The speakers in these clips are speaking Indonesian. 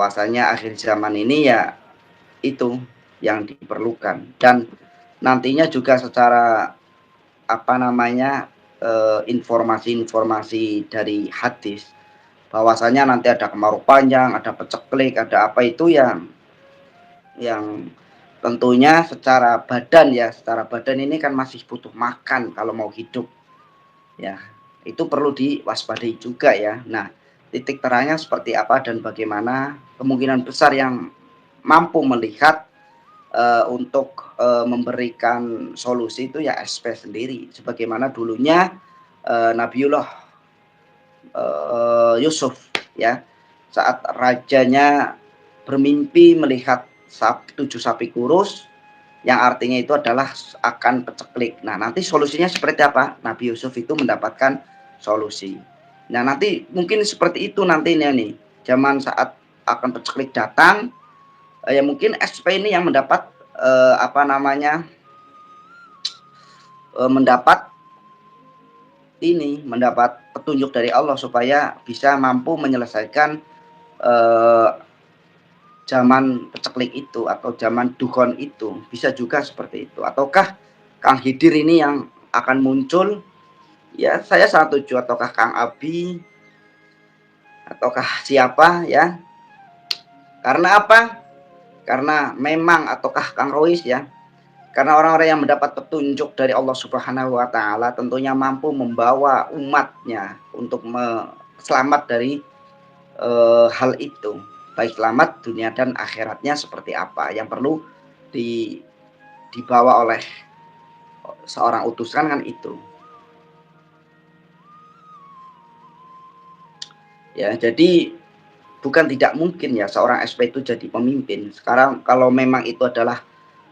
bahwasanya akhir zaman ini ya itu yang diperlukan. Dan nantinya juga secara apa namanya, informasi-informasi dari hadis, bahwasanya nanti ada kemarau panjang, ada peceklik, ada apa itu yang tentunya secara badan ini kan masih butuh makan kalau mau hidup, ya. Itu perlu diwaspadai juga ya. Nah, titik terangnya seperti apa dan bagaimana, kemungkinan besar yang mampu melihat, untuk, memberikan solusi itu ya SP sendiri. Sebagaimana dulunya, Nabiullah, Yusuf ya, saat rajanya bermimpi melihat 7 sapi kurus, yang artinya itu adalah akan peceklik. Nah, nanti solusinya seperti apa? Nabi Yusuf itu mendapatkan solusi. Nah, nanti mungkin seperti itu nantinya nih, zaman saat akan peceklik datang, ya mungkin SP ini yang mendapat, apa namanya, mendapat petunjuk dari Allah supaya bisa mampu menyelesaikan, eee, zaman peceklik itu atau zaman dukhon itu, bisa juga seperti itu. Ataukah Kang Hidir ini yang akan muncul, ya saya sangat setuju, ataukah Kang Abi, ataukah siapa ya. Karena apa? Karena memang ataukah Kang Rois ya, karena orang-orang yang mendapat petunjuk dari Allah Subhanahu wa taala tentunya mampu membawa umatnya untuk selamat dari, hal itu. Baik selamat dunia dan akhiratnya seperti apa, yang perlu di dibawa oleh seorang utusan kan itu. Ya, jadi bukan tidak mungkin ya seorang SP itu jadi pemimpin. Sekarang kalau memang itu adalah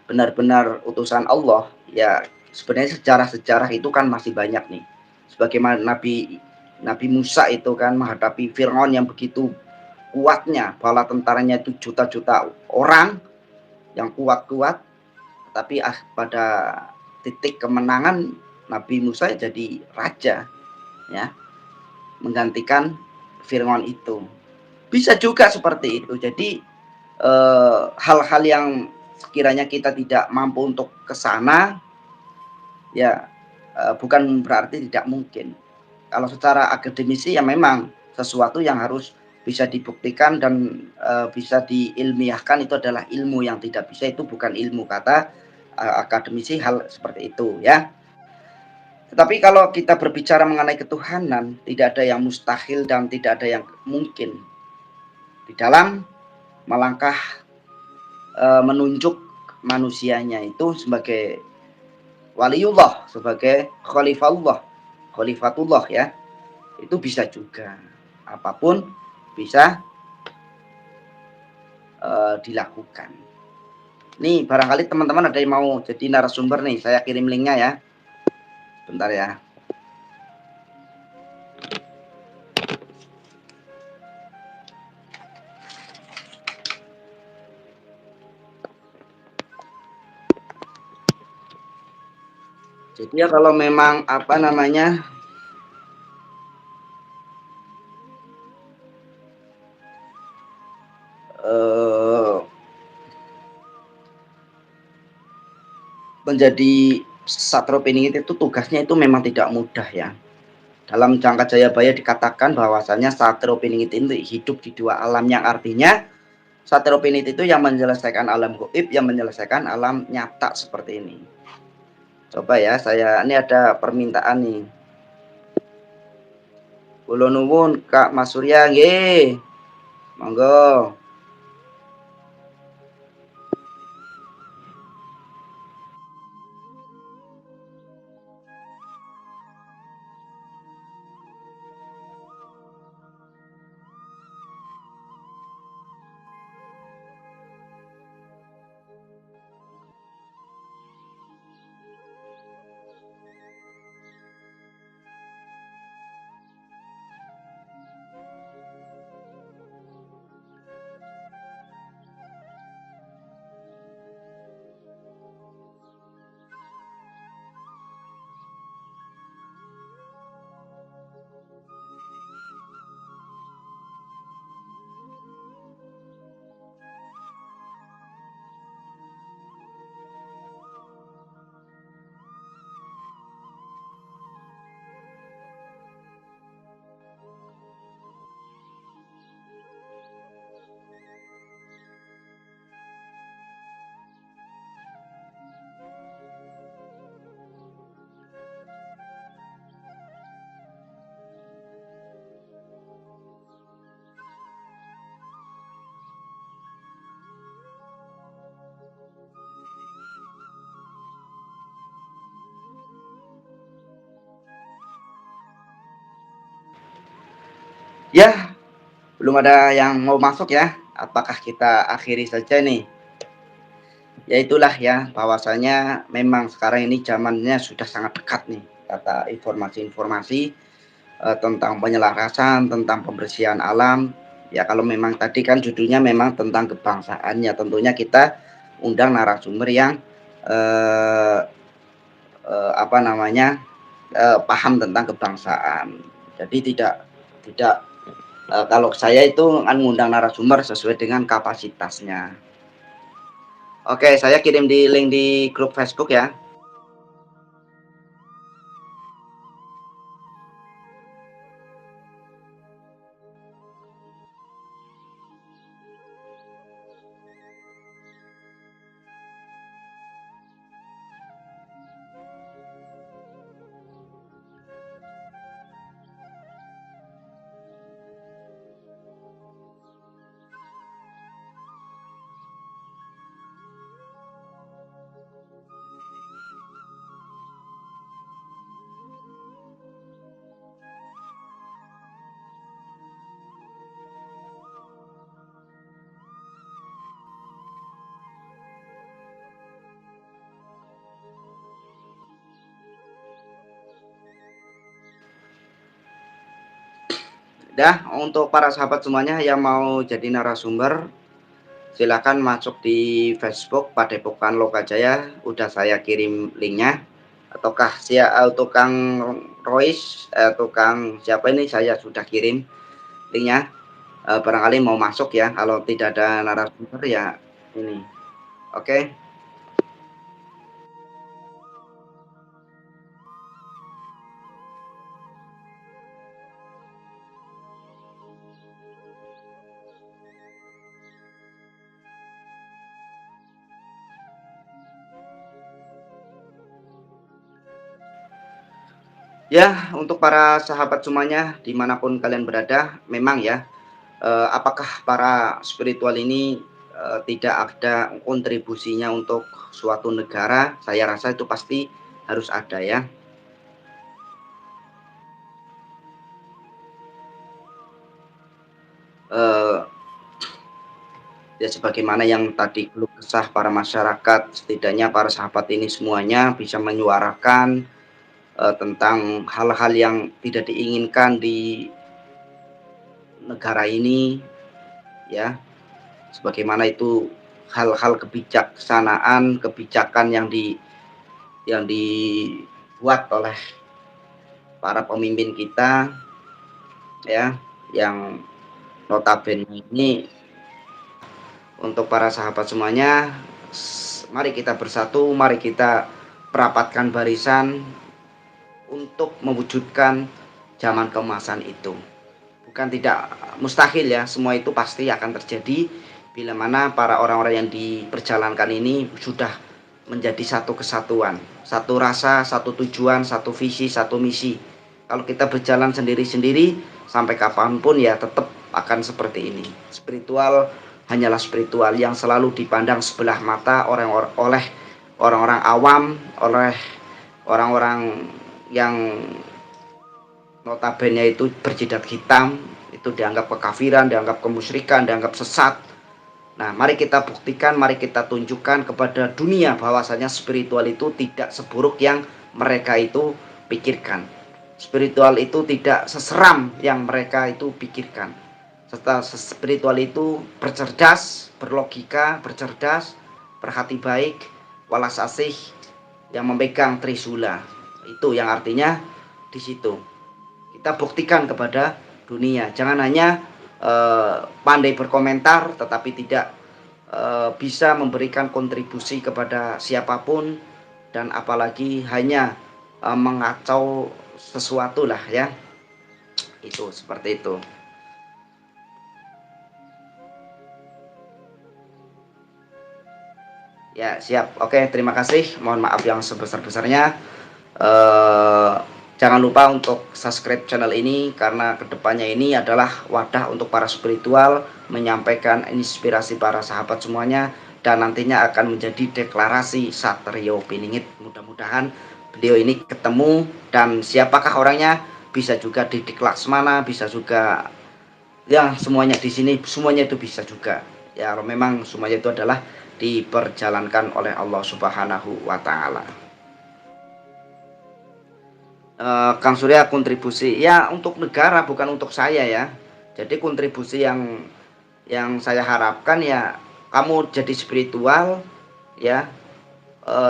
benar-benar utusan Allah, ya sebenarnya sejarah-sejarah itu kan masih banyak nih. Sebagaimana Nabi Nabi Musa itu kan menghadapi Firaun yang begitu kuatnya, bala tentaranya itu juta-juta orang yang kuat-kuat, tapi pada titik kemenangan Nabi Musa jadi raja, ya, menggantikan Firaun itu. Bisa juga seperti itu. Jadi hal-hal yang sekiranya kita tidak mampu untuk ke sana, ya bukan berarti tidak mungkin. Kalau secara akademisi ya memang sesuatu yang harus bisa dibuktikan dan, bisa diilmiahkan itu adalah ilmu, yang tidak bisa itu bukan ilmu, kata, akademisi hal seperti itu ya. Tetapi kalau kita berbicara mengenai ketuhanan, tidak ada yang mustahil dan tidak ada yang mungkin di dalam melangkah, menunjuk manusianya itu sebagai waliullah, sebagai khalifatullah ya, itu bisa juga. Apapun bisa, dilakukan. Nih barangkali teman-teman ada yang mau jadi narasumber nih, saya kirim linknya ya. Bentar ya. Jadi ya kalau memang apa namanya, menjadi Satrio Piningit itu tugasnya itu memang tidak mudah ya. Dalam Jangka Jayabaya dikatakan bahwasanya Satrio Piningit ini hidup di dua alam, yang artinya Satrio Piningit itu yang menyelesaikan alam gaib, yang menyelesaikan alam nyata seperti ini. Coba ya, saya ini ada permintaan nih. Kula nuwun Kak Mas Surya nggih. Monggo. Ya, belum ada yang mau masuk ya. Apakah kita akhiri saja nih? Ya itulah ya, bahwasanya memang sekarang ini zamannya sudah sangat dekat nih, kata informasi-informasi, tentang penyelarasan, tentang pembersihan alam. Ya kalau memang tadi kan judulnya memang tentang kebangsaan, ya tentunya kita undang narasumber yang, eee apa namanya, paham tentang kebangsaan. Jadi tidak, kalau saya itu kan ngundang narasumber sesuai dengan kapasitasnya. Oke, saya kirim di link di grup Facebook ya. Dah, untuk para sahabat semuanya yang mau jadi narasumber, silakan masuk di Facebook Padepokan Lokajaya, udah saya kirim linknya. Ataukah tukang Royce, tukang siapa ini saya sudah kirim linknya. Barangkali mau masuk ya, kalau tidak ada narasumber ya ini. Oke. Ya, untuk para sahabat semuanya, dimanapun kalian berada, memang ya, apakah para spiritual ini, tidak ada kontribusinya untuk suatu negara, saya rasa itu pasti harus ada ya. Eee, ya sebagaimana yang tadi keluh kesah para masyarakat, setidaknya para sahabat ini semuanya bisa menyuarakan, tentang hal-hal yang tidak diinginkan di negara ini, ya. Sebagaimana itu hal-hal kebijaksanaan, kebijakan yang dibuat oleh para pemimpin kita, ya, yang notabene ini untuk para sahabat semuanya, mari kita bersatu, mari kita merapatkan barisan untuk mewujudkan zaman keemasan itu. Bukan tidak mustahil ya, semua itu pasti akan terjadi bila mana para orang-orang yang diperjalankan ini sudah menjadi satu kesatuan, satu rasa, satu tujuan, satu visi, satu misi. Kalau kita berjalan sendiri-sendiri sampai kapanpun ya tetap akan seperti ini. Spiritual hanyalah spiritual yang selalu dipandang sebelah mata oleh orang-orang awam, oleh orang-orang yang notabene itu berjidat hitam, itu dianggap kekafiran, dianggap kemusyrikan, dianggap sesat. Nah, mari kita buktikan, mari kita tunjukkan kepada dunia bahwasanya spiritual itu tidak seburuk yang mereka itu pikirkan. Spiritual itu tidak seseram yang mereka itu pikirkan. Serta spiritual itu bercerdas, berlogika, bercerdas, berhati baik, walas asih, yang memegang trisula. Itu yang artinya di situ kita buktikan kepada dunia. Jangan hanya pandai berkomentar tetapi tidak bisa memberikan kontribusi kepada siapapun dan apalagi hanya mengacau sesuatu lah ya. Itu seperti itu. Ya, siap. Oke, terima kasih. Mohon maaf yang sebesar-besarnya. Eh, Jangan lupa untuk subscribe channel ini karena kedepannya ini adalah wadah untuk para spiritual menyampaikan inspirasi para sahabat semuanya dan nantinya akan menjadi deklarasi Satrio Piningit. Mudah-mudahan beliau ini ketemu dan siapakah orangnya bisa juga Didik Laksmana, bisa juga Ya, semuanya di sini semuanya itu bisa juga. Ya, kalau memang semuanya itu adalah diperjalankan oleh Allah Subhanahu wa taala. Kang Surya kontribusi, ya untuk negara bukan untuk saya ya. Jadi kontribusi yang saya harapkan ya kamu jadi spiritual ya,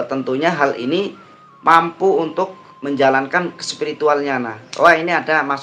tentunya hal ini mampu untuk menjalankan spiritualnya. Nah, wah ini ada masuk